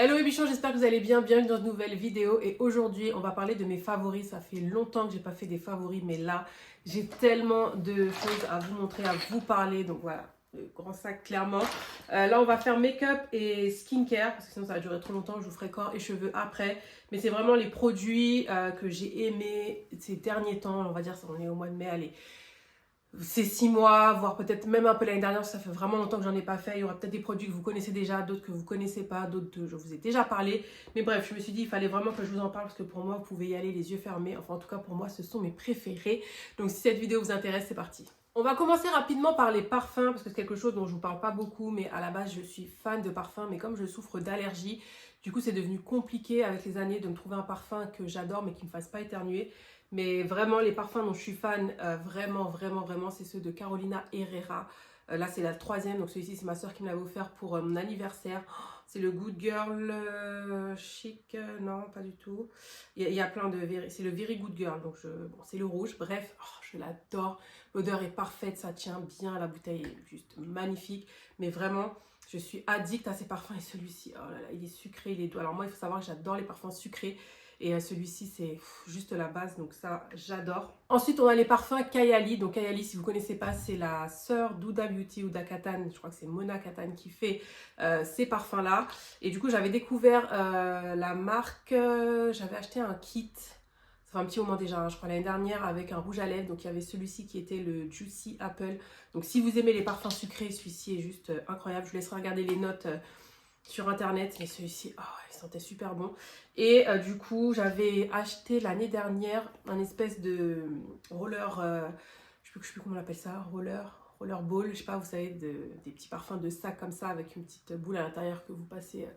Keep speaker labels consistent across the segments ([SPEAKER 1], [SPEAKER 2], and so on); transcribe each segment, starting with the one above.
[SPEAKER 1] Hello les bichons, j'espère que vous allez bien, bienvenue dans une nouvelle vidéo et aujourd'hui on va parler de mes favoris. Ça fait longtemps que j'ai pas fait des favoris mais là j'ai tellement de choses à vous montrer, à vous parler, donc voilà, le grand sac clairement. Là on va faire make-up et skincare parce que sinon ça va durer trop longtemps, je vous ferai corps et cheveux après, mais c'est vraiment les produits que j'ai aimés ces derniers temps, on va dire, on est au mois de mai, allez. C'est 6 mois, voire peut-être même un peu l'année dernière, ça fait vraiment longtemps que j'en ai pas fait. Il y aura peut-être des produits que vous connaissez déjà, d'autres que vous connaissez pas, d'autres je vous ai déjà parlé. Mais bref, je me suis dit il fallait vraiment que je vous en parle parce que pour moi, vous pouvez y aller les yeux fermés. Enfin, en tout cas, pour moi, ce sont mes préférés. Donc, si cette vidéo vous intéresse, c'est parti. On va commencer rapidement par les parfums parce que c'est quelque chose dont je vous parle pas beaucoup, mais à la base, je suis fan de parfums. Mais comme je souffre d'allergie, du coup, c'est devenu compliqué avec les années de me trouver un parfum que j'adore mais qui ne me fasse pas éternuer. Mais vraiment, les parfums dont je suis fan, vraiment, c'est ceux de Carolina Herrera. Là, c'est la troisième. Donc, celui-ci, c'est ma soeur qui me l'avait offert pour mon anniversaire. Oh, c'est le Good Girl Chic. Non, pas du tout. Il y a plein de... C'est le Very Good Girl. Donc, bon, c'est le rouge. Bref, oh, je l'adore. L'odeur est parfaite. Ça tient bien. La bouteille est juste magnifique. Mais vraiment, je suis addict à ces parfums. Et celui-ci, oh là là, il est sucré, il est doux. Alors, moi, il faut savoir que j'adore les parfums sucrés. Et celui-ci, c'est juste la base, donc ça, j'adore. Ensuite, on a les parfums Kayali. Donc Kayali, si vous ne connaissez pas, c'est la sœur d'Huda Beauty, Huda Kattan. Je crois que c'est Mona Kattan qui fait ces parfums-là. Et du coup, j'avais découvert la marque, j'avais acheté un kit. Ça fait un petit moment déjà, hein, je crois l'année dernière, avec un rouge à lèvres. Donc il y avait celui-ci qui était le Juicy Apple. Donc si vous aimez les parfums sucrés, celui-ci est juste incroyable. Je vous laisserai regarder les notes sur internet, mais celui-ci, oh, il sentait super bon. Et du coup, j'avais acheté l'année dernière un espèce de roller, je sais plus comment on appelle ça, roller ball, je sais pas, vous savez, des petits parfums de sac comme ça, avec une petite boule à l'intérieur que vous passez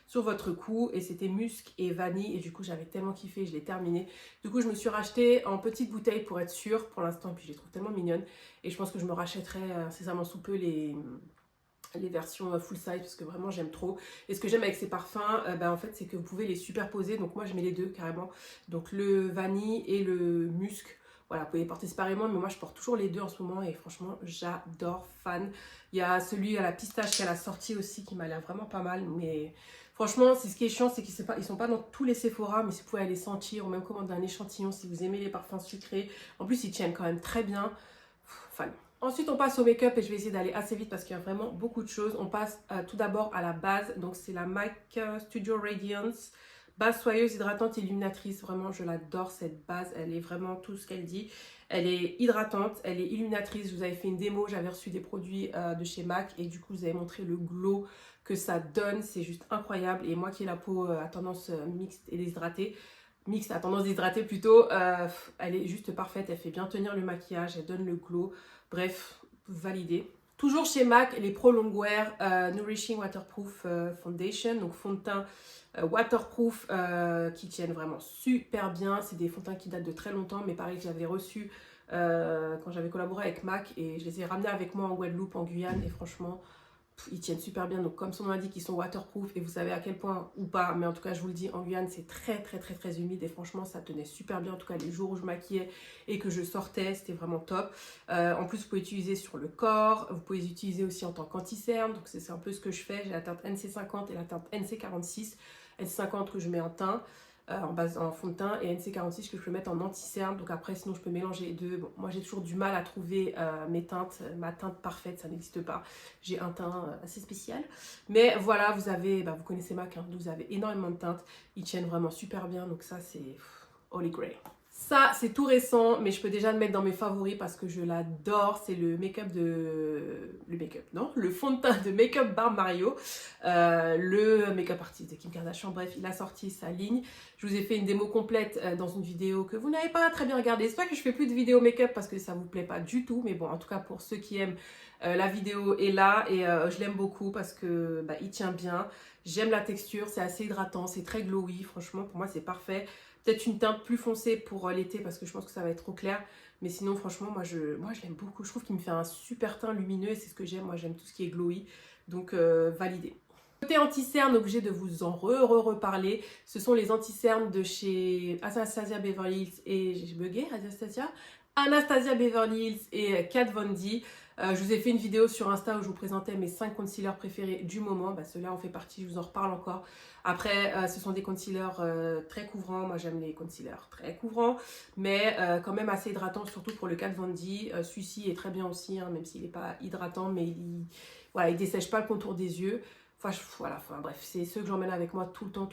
[SPEAKER 1] sur votre cou. Et c'était musc et vanille, et du coup, j'avais tellement kiffé, je l'ai terminé. Du coup, je me suis racheté en petite bouteille pour être sûre pour l'instant, et puis je les trouve tellement mignonnes. Et je pense que je me rachèterai incessamment sous peu les versions full size parce que vraiment j'aime trop. Et ce que j'aime avec ces parfums, en fait, c'est que vous pouvez les superposer. Donc moi je mets les deux carrément. Donc le vanille et le musc. Voilà, vous pouvez les porter séparément, mais moi je porte toujours les deux en ce moment et franchement j'adore, fan. Il y a celui à la pistache qui a la sortie aussi qui m'a l'air vraiment pas mal, mais franchement c'est ce qui est chiant, c'est qu'ils sont pas dans tous les Sephora, mais si vous pouvez aller sentir ou même commander un échantillon si vous aimez les parfums sucrés. En plus ils tiennent quand même très bien. Fan. Ensuite, on passe au make-up et je vais essayer d'aller assez vite parce qu'il y a vraiment beaucoup de choses. On passe tout d'abord à la base. Donc, c'est la MAC Studio Radiance. Base soyeuse, hydratante, illuminatrice. Vraiment, je l'adore cette base. Elle est vraiment tout ce qu'elle dit. Elle est hydratante, elle est illuminatrice. Je vous avais fait une démo, j'avais reçu des produits de chez MAC et du coup, je vous avais montré le glow que ça donne. C'est juste incroyable. Et moi qui ai la peau à tendance mixte et déshydratée, mixte à tendance déshydrater plutôt, elle est juste parfaite, elle fait bien tenir le maquillage, elle donne le glow, bref, validé. Toujours chez MAC, les Pro Longwear Nourishing Waterproof Foundation, donc fond de teint waterproof qui tiennent vraiment super bien. C'est des fonds de teint qui datent de très longtemps, mais pareil, j'avais reçu quand j'avais collaboré avec MAC et je les ai ramenés avec moi en Guadeloupe, en Guyane, et franchement, ils tiennent super bien. Donc comme son nom l'indique, ils sont waterproof et vous savez à quel point ou pas, mais en tout cas je vous le dis, en Guyane c'est très humide et franchement ça tenait super bien. En tout cas les jours où je maquillais et que je sortais, c'était vraiment top. En plus vous pouvez utiliser sur le corps, vous pouvez les utiliser aussi en tant qu'anti-cerne, donc c'est un peu ce que je fais. J'ai la teinte NC50 et la teinte NC46. NC50 que je mets en teint, en fond de teint, et NC46 que je peux mettre en anti-cerne. Donc après sinon je peux mélanger les deux. Bon, moi j'ai toujours du mal à trouver mes teintes, ma teinte parfaite, ça n'existe pas. J'ai un teint assez spécial, mais voilà, vous avez, vous connaissez MAC, hein, vous avez énormément de teintes, ils tiennent vraiment super bien, donc ça c'est holy grail. Ça, c'est tout récent, mais je peux déjà le mettre dans mes favoris parce que je l'adore. C'est le make-up de... Le fond de teint de Make-up Bar Mario. Le make-up artiste de Kim Kardashian. Bref, il a sorti sa ligne. Je vous ai fait une démo complète dans une vidéo que vous n'avez pas très bien regardée. C'est pas que je fais plus de vidéos make-up parce que ça vous plaît pas du tout. Mais bon, en tout cas, pour ceux qui aiment, la vidéo est là. Et je l'aime beaucoup parce que il tient bien. J'aime la texture, c'est assez hydratant, c'est très glowy. Franchement, pour moi, c'est parfait. Peut-être une teinte plus foncée pour l'été parce que je pense que ça va être trop clair. Mais sinon, franchement, moi je l'aime beaucoup. Je trouve qu'il me fait un super teint lumineux et c'est ce que j'aime. Moi, j'aime tout ce qui est glowy. Donc, validé. Côté anti-cerne, obligé de vous en reparler. Ce sont les anti-cernes de chez Anastasia Beverly Hills et... J'ai bugué, Anastasia Beverly Hills et Kat Von D. Je vous ai fait une vidéo sur Insta où je vous présentais mes 5 concealers préférés du moment. Bah, ceux-là en fait partie, je vous en reparle encore. Après, ce sont des concealers très couvrants. Moi, j'aime les concealers très couvrants, mais quand même assez hydratants, surtout pour le Kat Von D. Celui-ci est très bien aussi, hein, même s'il n'est pas hydratant, mais il dessèche pas le contour des yeux. Bref, c'est ceux que j'emmène avec moi tout le temps,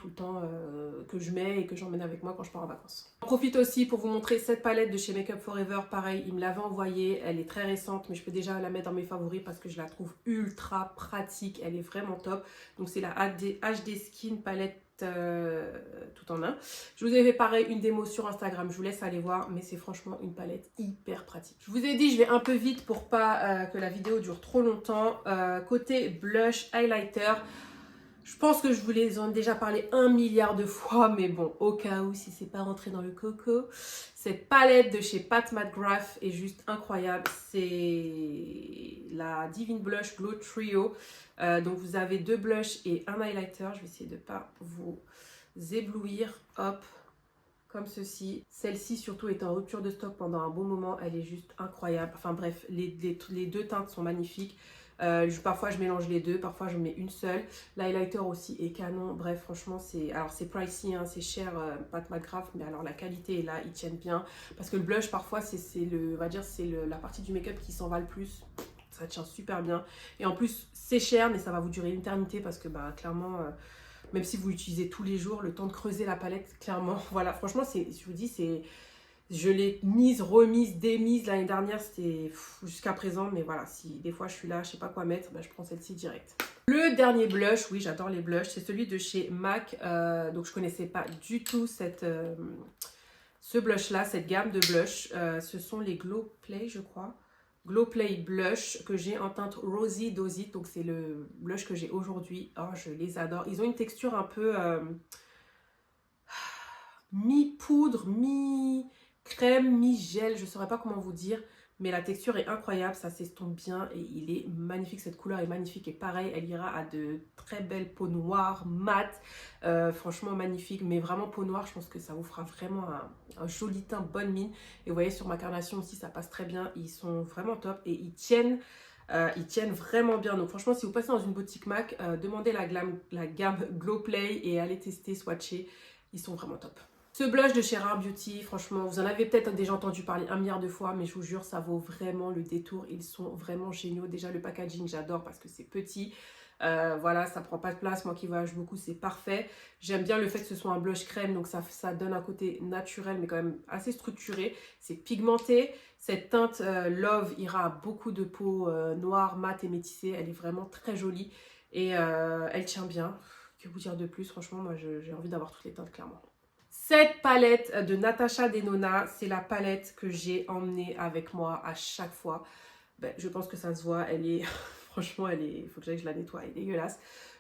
[SPEAKER 1] que je mets et que j'emmène avec moi quand je pars en vacances. J'en profite aussi pour vous montrer cette palette de chez Makeup Forever. Pareil, il me l'avait envoyée, elle est très récente, mais je peux déjà la mettre dans mes favoris parce que je la trouve ultra pratique, elle est vraiment top. Donc c'est la HD Skin palette tout en un. Je vous ai fait pareil une démo sur Instagram, je vous laisse aller voir, mais c'est franchement une palette hyper pratique. Je vous ai dit, je vais un peu vite pour pas que la vidéo dure trop longtemps. Côté blush, highlighter, je pense que je vous les en ai déjà parlé 1 milliard de fois, mais bon, au cas où, si c'est pas rentré dans le coco, cette palette de chez Pat McGrath est juste incroyable. C'est la Divine Blush Glow Trio. Donc vous avez 2 blushs et un highlighter. Je vais essayer de ne pas vous éblouir. Hop, comme ceci. Celle-ci surtout est en rupture de stock pendant un bon moment. Elle est juste incroyable. Enfin bref, les 2 teintes sont magnifiques. Parfois je mélange les deux, parfois je mets une seule. L'highlighter aussi est canon. Bref, franchement, c'est pricey, hein, c'est cher, Pat McGrath, mais alors la qualité est là, ils tiennent bien. Parce que le blush, parfois, la partie du make-up qui s'en va le plus. Ça tient super bien. Et en plus, c'est cher, mais ça va vous durer une éternité parce que clairement, même si vous l'utilisez tous les jours, le temps de creuser la palette, clairement, voilà. Franchement, je vous dis, je l'ai mise, remise, démise l'année dernière, c'était jusqu'à présent, mais voilà, si des fois je suis là, je sais pas quoi mettre, je prends celle-ci direct. Le dernier blush, oui j'adore les blushs, c'est celui de chez MAC, donc je connaissais pas du tout ce blush là, cette gamme de blush, ce sont les Glow Play je crois. Glow Play Blush que j'ai en teinte Rosy Dozy, donc c'est le blush que j'ai aujourd'hui. Oh, je les adore, ils ont une texture un peu mi-poudre, mi-crème, mi-gel, je ne saurais pas comment vous dire, mais la texture est incroyable, ça s'estompe bien et il est magnifique, cette couleur est magnifique et pareil, elle ira à de très belles peaux noires, mates, franchement magnifique, mais vraiment peau noire, je pense que ça vous fera vraiment un joli teint, bonne mine. Et vous voyez sur ma carnation aussi, ça passe très bien, ils sont vraiment top et ils tiennent vraiment bien. Donc franchement, si vous passez dans une boutique MAC, demandez la gamme Glow Play et allez tester, swatcher, ils sont vraiment top. Ce blush de chez Rare Beauty, franchement, vous en avez peut-être déjà entendu parler 1 milliard de fois, mais je vous jure, ça vaut vraiment le détour. Ils sont vraiment géniaux. Déjà, le packaging, j'adore parce que c'est petit. Voilà, ça prend pas de place. Moi qui voyage beaucoup, c'est parfait. J'aime bien le fait que ce soit un blush crème, donc ça donne un côté naturel, mais quand même assez structuré. C'est pigmenté. Cette teinte Love ira à beaucoup de peau noire, mate et métissée. Elle est vraiment très jolie et elle tient bien. Que vous dire de plus? Franchement, moi, j'ai envie d'avoir toutes les teintes, clairement. Cette palette de Natasha Denona, c'est la palette que j'ai emmenée avec moi à chaque fois. Je pense que ça se voit, elle est... Franchement, il faut que je la nettoie, elle est dégueulasse.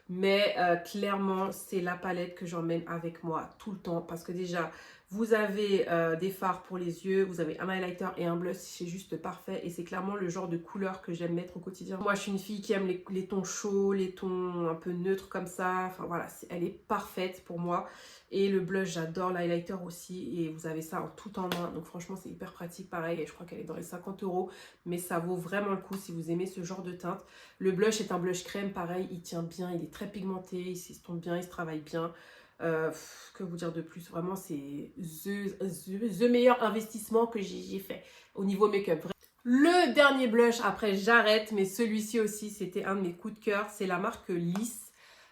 [SPEAKER 1] Mais clairement, c'est la palette que j'emmène avec moi tout le temps. Parce que déjà, vous avez des fards pour les yeux, vous avez un highlighter et un blush, c'est juste parfait. Et c'est clairement le genre de couleur que j'aime mettre au quotidien. Moi, je suis une fille qui aime les tons chauds, les tons un peu neutres comme ça. Enfin voilà, elle est parfaite pour moi. Et le blush, j'adore l'highlighter aussi. Et vous avez ça en tout en un. Donc franchement, c'est hyper pratique. Pareil, et je crois qu'elle est dans les 50 €. Mais ça vaut vraiment le coup si vous aimez ce genre de teinte. Le blush est un blush crème. Pareil, il tient bien. Il est très pigmenté. Il s'estompe bien. Il se travaille bien. Que vous dire de plus? Vraiment, c'est the meilleur investissement que j'ai fait au niveau make-up. Le dernier blush, après j'arrête. Mais celui-ci aussi, c'était un de mes coups de cœur. C'est la marque Liss.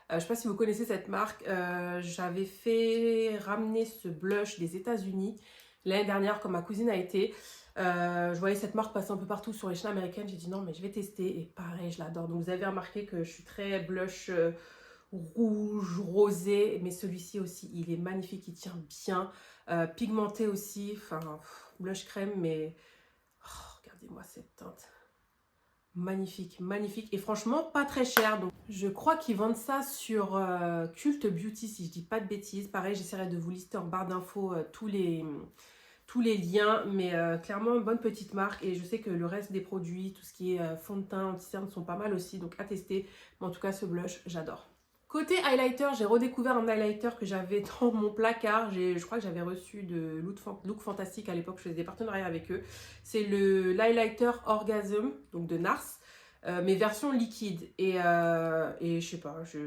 [SPEAKER 1] Je ne sais pas si vous connaissez cette marque, j'avais fait ramener ce blush des États-Unis l'année dernière quand ma cousine a été. Je voyais cette marque passer un peu partout sur les chaînes américaines, j'ai dit non mais je vais tester et pareil je l'adore. Donc vous avez remarqué que je suis très blush rouge, rosé, mais celui-ci aussi il est magnifique, il tient bien, pigmenté aussi, enfin blush crème mais regardez-moi cette teinte. Magnifique, magnifique et franchement pas très cher. Donc je crois qu'ils vendent ça sur Cult Beauty si je dis pas de bêtises. Pareil, j'essaierai de vous lister en barre d'infos tous les liens, mais clairement bonne petite marque et je sais que le reste des produits, tout ce qui est fond de teint, anti-cerne sont pas mal aussi, donc à tester. Mais en tout cas ce blush, j'adore. Côté highlighter, j'ai redécouvert un highlighter que j'avais dans mon placard. Je crois que j'avais reçu de Look Fantastic à l'époque, je faisais des partenariats avec eux. C'est l'highlighter Orgasm, donc de NARS, mais version liquide. Et je sais pas, je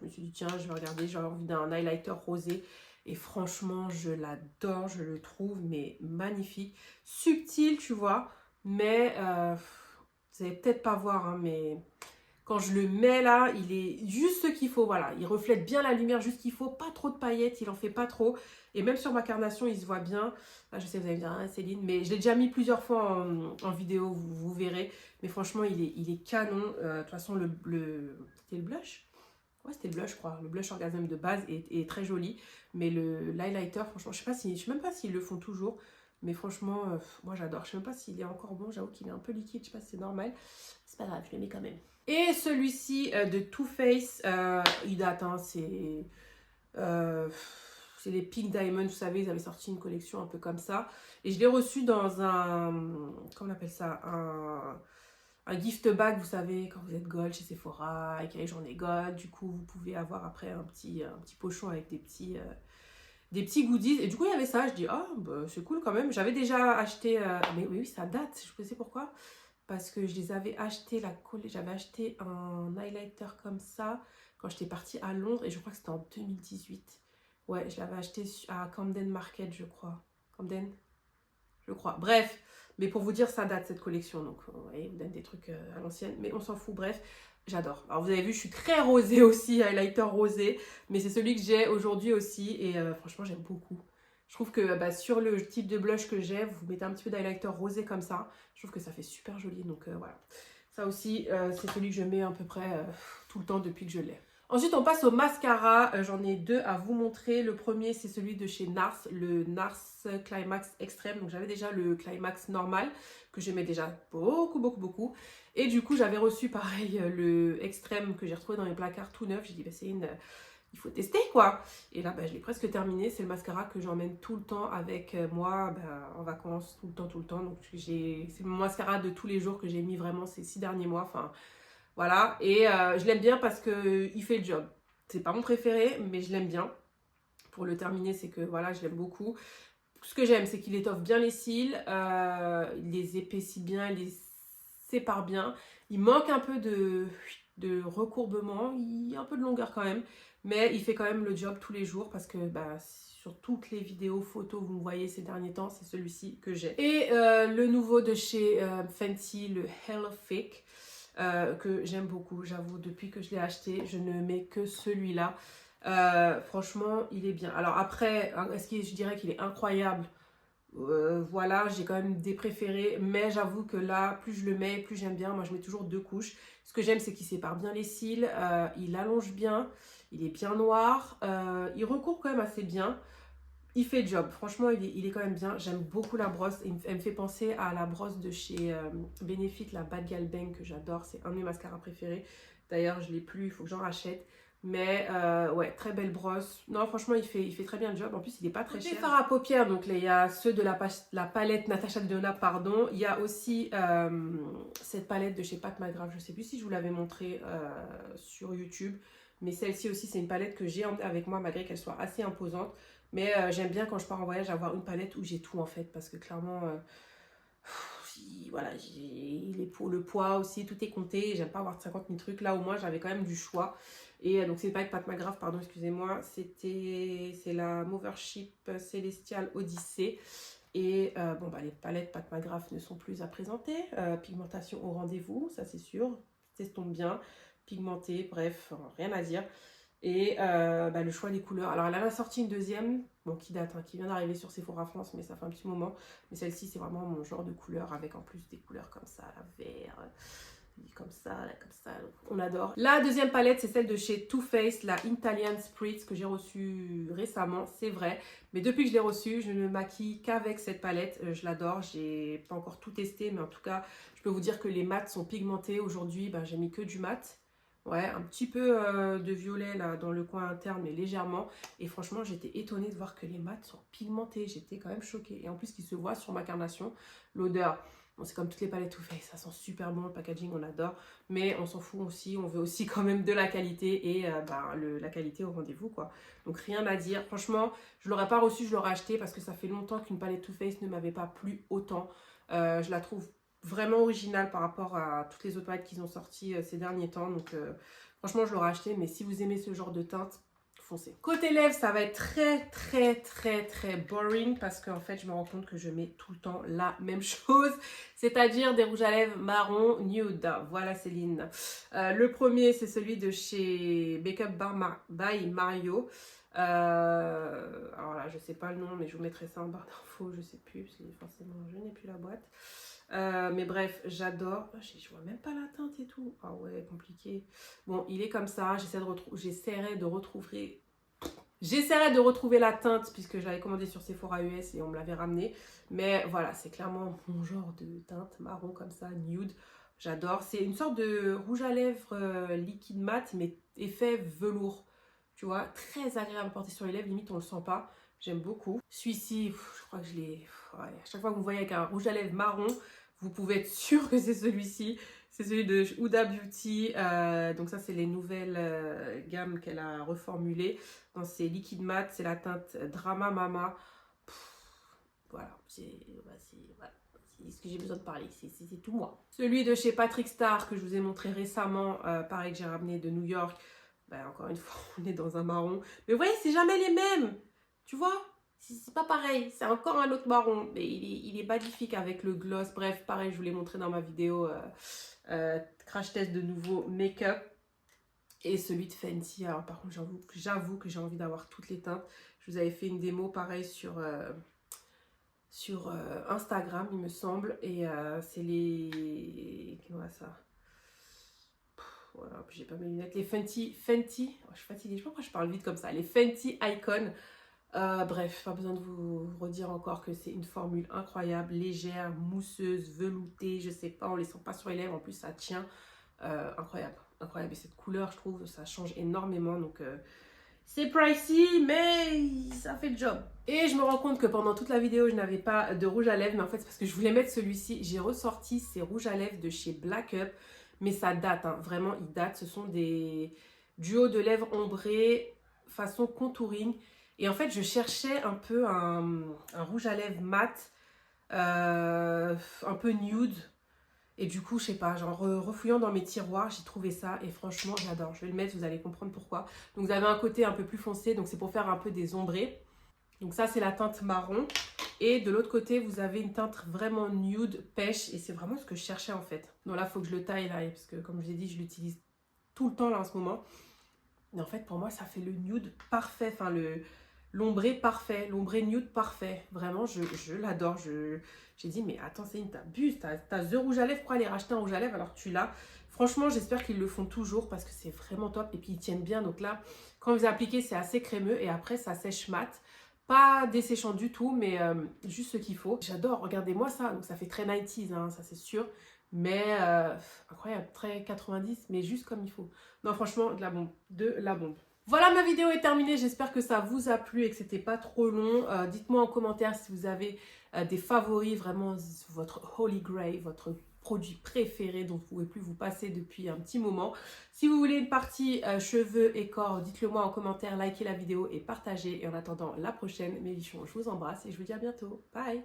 [SPEAKER 1] me suis dit tiens, je vais regarder, j'ai envie d'un highlighter rosé. Et franchement, je l'adore, je le trouve mais magnifique. Subtil, tu vois, mais vous allez peut-être pas voir, hein, mais... Quand je le mets là, il est juste ce qu'il faut, voilà. Il reflète bien la lumière, juste ce qu'il faut. Pas trop de paillettes, il en fait pas trop. Et même sur ma carnation, il se voit bien. Là, je sais, vous allez me dire, ah, Céline, mais je l'ai déjà mis plusieurs fois en vidéo, vous verrez. Mais franchement, il est canon. De toute façon, c'était le blush? Ouais, c'était le blush, je crois. Le blush Orgasm de base est très joli. Mais l'highlighter, franchement, je sais même pas s'ils le font toujours. Mais franchement, moi j'adore. Je sais même pas s'il est encore bon. J'avoue qu'il est un peu liquide. Je sais pas si c'est normal. C'est pas grave, je le mets quand même. Et celui-ci de Too Faced, il date, hein, c'est les Pink Diamond, vous savez, ils avaient sorti une collection un peu comme ça. Et je l'ai reçu dans un, comment on appelle ça, un gift bag, vous savez, quand vous êtes gold chez Sephora, avec les journées gold, du coup, vous pouvez avoir après un petit pochon avec des petits goodies. Et du coup, il y avait ça, je dis, ah, bah, c'est cool quand même. J'avais déjà acheté, mais oui, ça date, je ne sais pourquoi. Parce que je les avais achetés, j'avais acheté un highlighter comme ça quand j'étais partie à Londres et je crois que c'était en 2018. Ouais, je l'avais acheté à Camden Market, je crois. Camden, je crois. Bref, mais pour vous dire, ça date cette collection. Donc, vous voyez, vous donne des trucs à l'ancienne, mais on s'en fout. Bref, j'adore. Alors, vous avez vu, je suis très rosée aussi, highlighter rosé, mais c'est celui que j'ai aujourd'hui aussi et franchement, j'aime beaucoup. Je trouve que sur le type de blush que j'ai, vous mettez un petit peu d'highlighter rosé comme ça. Je trouve que ça fait super joli. Donc voilà. Ça aussi, c'est celui que je mets à peu près tout le temps depuis que je l'ai. Ensuite, on passe au mascara. J'en ai deux à vous montrer. Le premier, c'est celui de chez NARS, le NARS Climax Extreme. Donc j'avais déjà le Climax normal, que j'aimais déjà beaucoup. Et du coup, j'avais reçu pareil le Extreme que j'ai retrouvé dans mes placards tout neuf. J'ai dit, c'est il faut tester quoi. Et là je l'ai presque terminé. C'est le mascara que j'emmène tout le temps avec moi en vacances, tout le temps. Donc c'est mon mascara de tous les jours que j'ai mis vraiment ces 6 derniers mois. Enfin voilà. Et je l'aime bien parce qu'il fait le job. C'est pas mon préféré, mais je l'aime bien. Pour le terminer, c'est que voilà, je l'aime beaucoup. Ce que j'aime, c'est qu'il étoffe bien les cils, il les épaissit bien, il les sépare bien. Il manque un peu de recourbement, il y a un peu de longueur quand même. Mais il fait quand même le job tous les jours parce que sur toutes les vidéos, photos, vous me voyez ces derniers temps, c'est celui-ci que j'ai. Et le nouveau de chez Fenty, le Hello Fake, que j'aime beaucoup. J'avoue, depuis que je l'ai acheté, je ne mets que celui-là. Franchement, il est bien. Alors après, est-ce que je dirais qu'il est incroyable? Voilà, j'ai quand même des préférés, mais j'avoue que là, plus je le mets, plus j'aime bien. Moi, je mets toujours 2 couches. Ce que j'aime, c'est qu'il sépare bien les cils, il allonge bien, il est bien noir, il recourt quand même assez bien. Il fait le job, franchement, il est quand même bien. J'aime beaucoup la brosse, elle me fait penser à la brosse de chez Benefit, la Bad Gal Bang, que j'adore. C'est un de mes mascaras préférés. D'ailleurs, je ne l'ai plus, il faut que j'en rachète. Mais ouais, très belle brosse. Non, franchement, il fait très bien le job. En plus, il n'est pas très cher. Fard à paupières, donc là, il y a ceux de la palette Natasha Denona, pardon. Il y a aussi cette palette de chez Pat McGrath. Je ne sais plus si je vous l'avais montré sur YouTube. Mais celle-ci aussi, c'est une palette que j'ai avec moi, malgré qu'elle soit assez imposante. Mais j'aime bien quand je pars en voyage avoir une palette où j'ai tout en fait. Parce que clairement... voilà, le poids aussi, tout est compté. J'aime pas avoir 50 000 trucs. Là, au moins, j'avais quand même du choix. Et donc, c'est pas avec Pat McGrath, pardon, excusez-moi. C'est la Mothership Celestial Odyssey. Et les palettes Pat McGrath ne sont plus à présenter. Pigmentation au rendez-vous, ça c'est sûr. S'estompe bien. Pigmenté, bref, rien à dire. Et le choix des couleurs. Alors, elle en a sorti une deuxième, bon, qui date, qui vient d'arriver sur Sephora France, mais ça fait un petit moment. Mais celle-ci, c'est vraiment mon genre de couleur, avec en plus des couleurs comme ça, la vert, comme ça, on adore. La deuxième palette, c'est celle de chez Too Faced, la Italian Spritz, que j'ai reçue récemment, c'est vrai. Mais depuis que je l'ai reçue, je ne maquille qu'avec cette palette. Je l'adore, j'ai pas encore tout testé, mais en tout cas, je peux vous dire que les mats sont pigmentés. Aujourd'hui, j'ai mis que du mat. Ouais, un petit peu de violet là dans le coin interne, mais légèrement. Et franchement, j'étais étonnée de voir que les mats sont pigmentés. J'étais quand même choquée. Et en plus, qu'ils se voient sur ma carnation. L'odeur, Bon, c'est comme toutes les palettes Too Faced, ça sent super bon, le packaging, on adore. Mais on s'en fout aussi, on veut aussi quand même de la qualité et la qualité au rendez-vous, quoi. Donc rien à dire. Franchement, je l'aurais pas reçu, je l'aurais acheté parce que ça fait longtemps qu'une palette Too Faced ne m'avait pas plu autant. Je la trouve vraiment originale par rapport à toutes les autres palettes qu'ils ont sorties ces derniers temps. Donc franchement, je l'aurais acheté. Mais si vous aimez ce genre de teinte, foncez. Côté lèvres, ça va être très boring parce qu'en fait, je me rends compte que je mets tout le temps la même chose, c'est-à-dire des rouges à lèvres marron nude. Voilà Céline. Le premier, c'est celui de chez Makeup by Mario. Alors là, je sais pas le nom, mais je vous mettrai ça en barre d'infos, je sais plus, parce que forcément, je n'ai plus la boîte. Mais bref, j'adore. Je vois même pas la teinte et tout. Ah ouais, compliqué. Bon, il est comme ça. J'essaierai de retrouver la teinte puisque je l'avais commandé sur Sephora US et on me l'avait ramené. Mais voilà, c'est clairement mon genre de teinte marron comme ça, nude. J'adore. C'est une sorte de rouge à lèvres liquide mat, mais effet velours. Tu vois, très agréable à porter sur les lèvres. Limite, on le sent pas. J'aime beaucoup. Celui-ci, je crois que je l'ai... Ouais, à chaque fois que vous me voyez avec un rouge à lèvres marron, vous pouvez être sûr que c'est celui-ci. C'est celui de Huda Beauty. Donc ça, c'est les nouvelles gammes qu'elle a reformulées. Dans ces liquides mat, c'est la teinte Drama Mama. Voilà, c'est ce que j'ai besoin de parler. C'est tout moi. Celui de chez Patrick Star que je vous ai montré récemment. Pareil que j'ai ramené de New York. Ben, encore une fois, on est dans un marron. Mais vous voyez, c'est jamais les mêmes. Tu vois? C'est pas pareil, c'est encore un autre marron, mais il est magnifique avec le gloss. Bref, pareil, je vous l'ai montré dans ma vidéo crash test de nouveau make-up. Et celui de Fenty, alors par contre, j'avoue que j'ai envie d'avoir toutes les teintes. Je vous avais fait une démo pareil sur Instagram, il me semble. Et c'est les... Qu'est-ce que ça? Voilà, j'ai pas mes lunettes. Les Fenty, oh, je suis fatiguée, je sais pas pourquoi je parle vite comme ça. Les Fenty Icon. Bref, pas besoin de vous redire encore que c'est une formule incroyable, légère, mousseuse, veloutée, je sais pas, on les sent pas sur les lèvres, en plus ça tient, incroyable, incroyable. Et cette couleur, je trouve, ça change énormément, donc c'est pricey, mais ça fait le job. Et je me rends compte que pendant toute la vidéo, je n'avais pas de rouge à lèvres, mais en fait, c'est parce que je voulais mettre celui-ci. J'ai ressorti ces rouges à lèvres de chez Black Up, mais ça date, hein, vraiment, ils datent. Ce sont des duos de lèvres ombrées façon contouring. Et en fait, je cherchais un peu un rouge à lèvres mat, un peu nude. Et du coup, je sais pas, genre refouillant dans mes tiroirs, j'ai trouvé ça. Et franchement, j'adore. Je vais le mettre, vous allez comprendre pourquoi. Donc, vous avez un côté un peu plus foncé. Donc, c'est pour faire un peu des ombrés. Donc, ça, c'est la teinte marron. Et de l'autre côté, vous avez une teinte vraiment nude, pêche. Et c'est vraiment ce que je cherchais, en fait. Donc là, il faut que je le taille, là. Parce que, comme je vous ai dit, je l'utilise tout le temps, là, en ce moment. Mais en fait, pour moi, ça fait le nude parfait. Enfin, l'ombré parfait, l'ombré nude parfait. Vraiment, je l'adore. J'ai dit, mais attends, Céline, t'abuses. T'as The Rouge à lèvres, pourquoi aller racheter un rouge à lèvres alors que tu l'as? Franchement, j'espère qu'ils le font toujours parce que c'est vraiment top. Et puis, ils tiennent bien. Donc là, quand vous appliquez, c'est assez crémeux. Et après, ça sèche mat. Pas desséchant du tout, mais juste ce qu'il faut. J'adore. Regardez-moi ça. Donc, ça fait très 90s, hein, ça c'est sûr. Mais incroyable, très 90, mais juste comme il faut. Non, franchement, de la bombe. De la bombe. Voilà, ma vidéo est terminée. J'espère que ça vous a plu et que c'était pas trop long. Dites-moi en commentaire si vous avez des favoris, vraiment votre Holy Grail, votre produit préféré dont vous ne pouvez plus vous passer depuis un petit moment. Si vous voulez une partie cheveux et corps, dites-le moi en commentaire, likez la vidéo et partagez. Et en attendant la prochaine, mes bichons, je vous embrasse et je vous dis à bientôt. Bye!